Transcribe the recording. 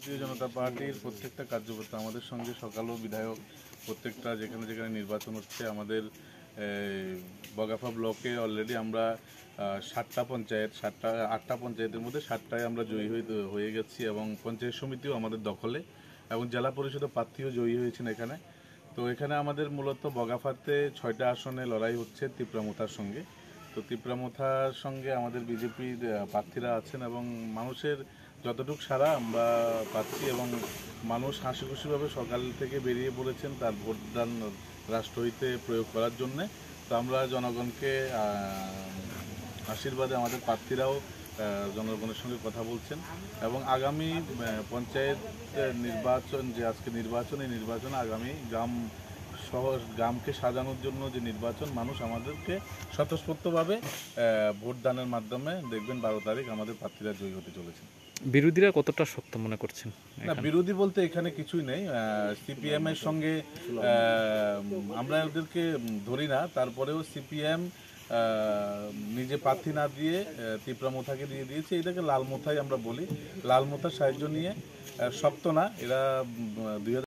ভারতীয় জনতা পার্টির প্রত্যেকটা কার্যকর্তা আমাদের সঙ্গে সকালও বিধায়ক প্রত্যেকটা যেখানে যেখানে নির্বাচন হচ্ছে আমাদের বগাফা ব্লকে অলরেডি আমরা 8টা পঞ্চায়েতের মধ্যে 7টায় আমরা জয়ী হয়ে গেছি এবং পঞ্চায়েত সমিতিও আমাদের দখলে এবং জেলা পরিষদের প্রার্থীও জয়ী হয়েছেন এখানে। তো এখানে আমাদের মূলত বগাফাতে 6টা আসনে লড়াই হচ্ছে তিপ্রামথার সঙ্গে। তো তিপ্রামথার সঙ্গে আমাদের বিজেপির প্রার্থীরা আছেন এবং মানুষের যতটুকু সারা আমরা পাচ্ছি এবং মানুষ হাসি খুশিভাবে সকাল থেকে বেরিয়ে পড়েছেন তার ভোটদান রাষ্ট্রহিতে প্রয়োগ করার জন্যে। তো আমরা জনগণকে আশীর্বাদে আমাদের প্রার্থীরাও জনগণের সঙ্গে কথা বলছেন এবং আগামী পঞ্চায়েত নির্বাচন যে আজকে নির্বাচন, এই নির্বাচনে আগামী গ্রামকে সাজানোর জন্য যে নির্বাচন মানুষ আমাদেরকে স্বতঃস্ফূর্তভাবে ভোটদানের মাধ্যমে দেখবেন 12 তারিখ আমাদের প্রার্থীরা জয়ী হতে চলেছে। বিরোধীরা কতটা শক্ত মনে করছেন? না, বিরোধী বলতে এখানে কিছুই নেই। সিপিএম এর সঙ্গে আমরা ওদেরকে ধরি না, তারপরেও সিপিএম নিজে প্রার্থী না দিয়ে তিপ্রামথাকে দিয়ে দিয়েছে। এটাকে লালমথাই আমরা বলি। লালমথার সাহায্য নিয়ে শক্ত না, এরা